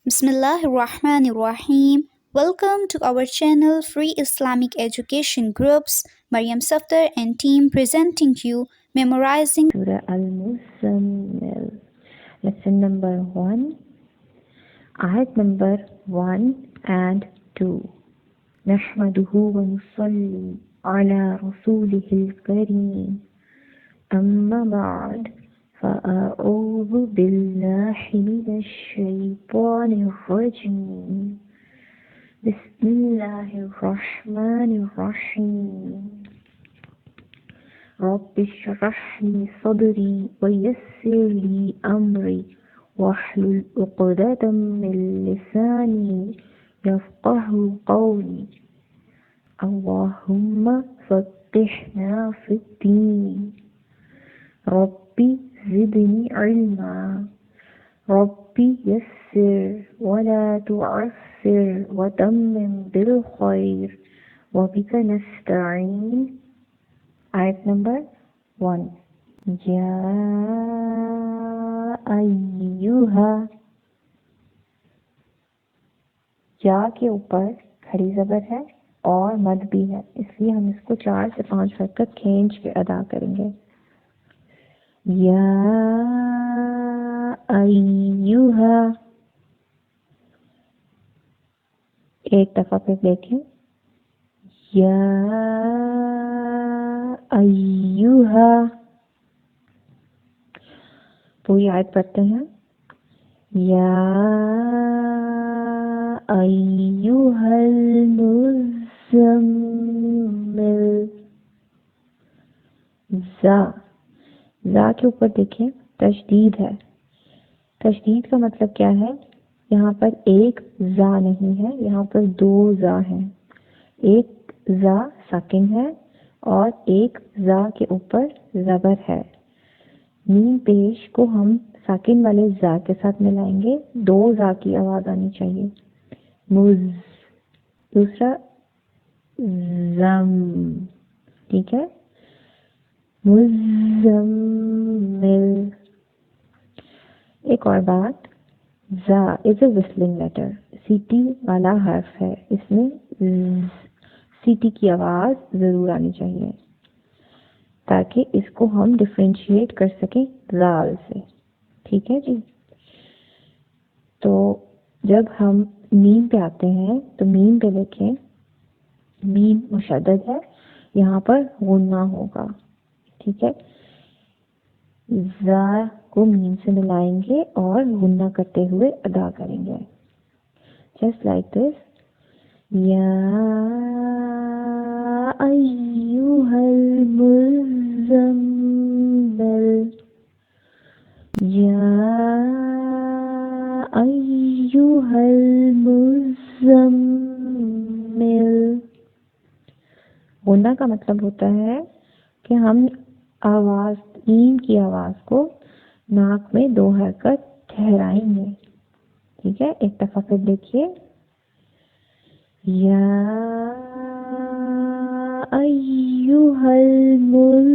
Bismillahirrahmanirrahim. Welcome to our channel Free Islamic Education Groups. Mariam Safdar and team presenting you Memorizing Surah Al Muzammil. Lesson number 1. Ayat number 1 and 2. نحمده ونصلي على رسوله الكريم أما بعد فأعوذ بالله من الشيطان الرجيم بسم الله الرحمن الرحيم رب اشرح لي صدري ويسر لي أمري واحلل عقدة من لساني يفقه قولي اللهم فقهنا في الدين ربي زدني علما ربي يسر ولا تعسر وتمم بالخير وبك نستعين. Ayat number 1. Ya ayyuha. या के ऊपर खड़ी ज़बर है और मद भी है, इसलिए हम इसको 4 से 5 हरकत खींच के अदा करेंगे. या अय्युहा. एक दफा फिर देखें. या अय्युहा. पूरी आयत पढ़ते हैं. या अय्युहल मुज़म्मिल. जा के ऊपर देखें तशदीद है. तशदीद का मतलब क्या है? यहाँ पर एक जा नहीं है, यहाँ पर 2 जा हैं. एक जा साकिन है और एक जा के ऊपर ज़बर है. मीम पेश को हम साकिन वाले जा के साथ मिलाएंगे. 2 जा की आवाज़ आनी चाहिए. मुज. दूसरा जम. ठीक है. मुज़म्मिल. एक और बात, जा इज अ विस्लिंग लेटर. सीटी वाला हर्फ है, इसमें सीटी की आवाज़ ज़रूर आनी चाहिए ताकि इसको हम डिफ्रेंशिएट कर सकें जाल से. ठीक है जी. तो जब हम मीम पे आते हैं तो मीम पे देखें, मीम मुशद्दद है, यहाँ पर गुन्ना होगा. ठीक है. जा को मीम से मिलाएंगे और गुन्ना करते हुए अदा करेंगे. Just like this. या अय्युहल मुज़म्मिल. या अय्युहल मुज़म्मिल. गुन्ना का मतलब होता है कि हम आवाज़, ईम की आवाज़ को नाक में 2 हरकत ठहराएंगे. ठीक है. एक दफा फिर देखिए. या अय्युहल मुज़म्मिल.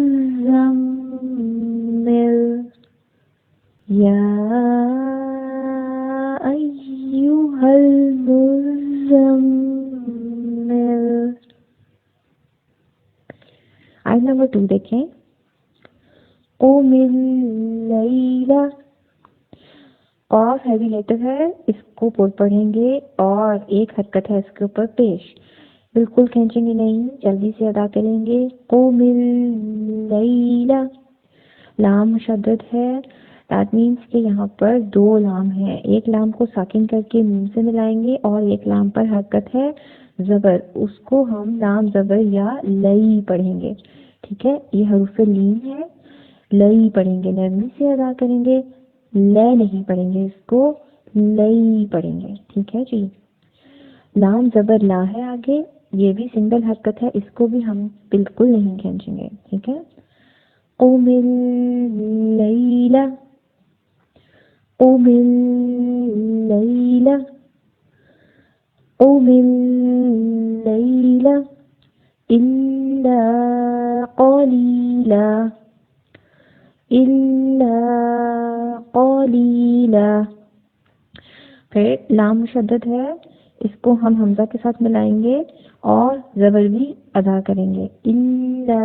या अय्युहल मुज़म्मिल. आयत नंबर 2 देखें. क़ुमिल लैला. क़ाफ हैवी लेटर है, इसको पुर पढ़ेंगे और एक हरकत है इसके ऊपर पेश. बिल्कुल खींचेंगे नहीं, जल्दी से अदा करेंगे. क़ुमिल लैला. लाम मुशद्दद है. दैट मीन्स कि यहाँ पर 2 लाम है. एक लाम को साकिन करके मीम से मिलाएंगे और एक लाम पर हरकत है ज़बर, उसको हम लाम ज़बर या लई पढ़ेंगे. ठीक है. ये हरूफ लीन है, लई पढ़ेंगे, नरमी से अदा करेंगे. ले नहीं पढ़ेंगे, इसको लई पढ़ेंगे. ठीक है जी. लाम ज़बर ला है आगे, ये भी सिंगल हरकत है, इसको भी हम बिल्कुल नहीं खींचेंगे. ठीक है. क़ुमिल लैला. क़ुमिल लैला. क़ुमिल लैला इल्ला क़लीला. इल्ला क़लीला. پھر لام مشدد ہے، اس کو ہم حمزہ کے ساتھ ملائیں گے اور زبر بھی ادا کریں گے. الا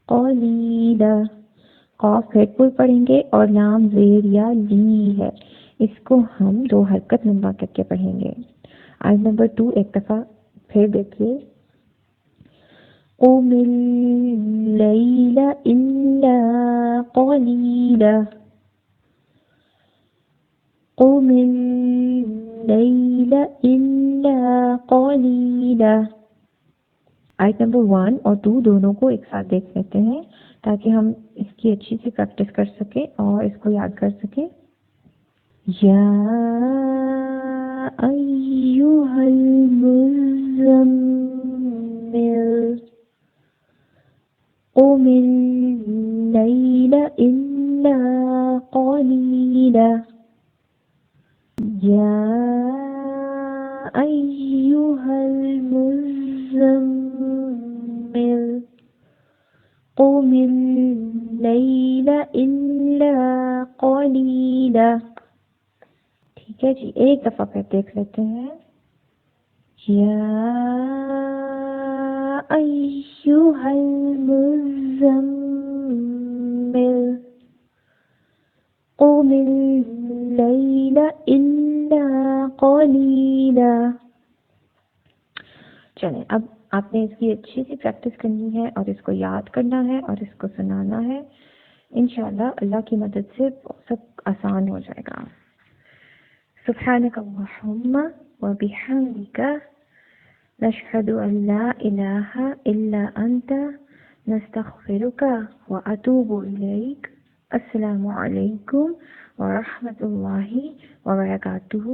قلیلا. قاف ہیڈ پور پڑھیں گے اور لام زیر یا لی ہے، اس کو ہم 2 حرکت لمبا کر کے پڑھیں گے. آیت نمبر 2 ایک دفعہ پھر دیکھیے. قم اللیل الا قلیلا. قم اللیل الا قلیلا. آیت نمبر 1 اور 2 دونوں کو ایک ساتھ دیکھ لیتے ہیں تاکہ ہم اس کی اچھی سی پریکٹس کر سکیں اور اس کو یاد کر سکیں. یا ایھا المزمل قم اللیل الا قلیلا. یا ایھا المزمل قم اللیل الا قلیلا. ٹھیک ہے جی، ایک دفعہ پھر دیکھ لیتے ہیں. یا ایھا المزمل قم اللیل الا قلیلا. چلیں اب آپ نے اس کی اچھی سی پریکٹس کرنی ہے اور اس کو یاد کرنا ہے اور اس کو سنانا ہے. انشاءاللہ اللہ کی مدد سے سب آسان ہو جائے گا. سبحانک اللہم وبحمدک نشہد ان لا الہ الا انت نستغفرک واتوب الیک. السلام علیکم ورحمۃ اللہ وبرکاتہ.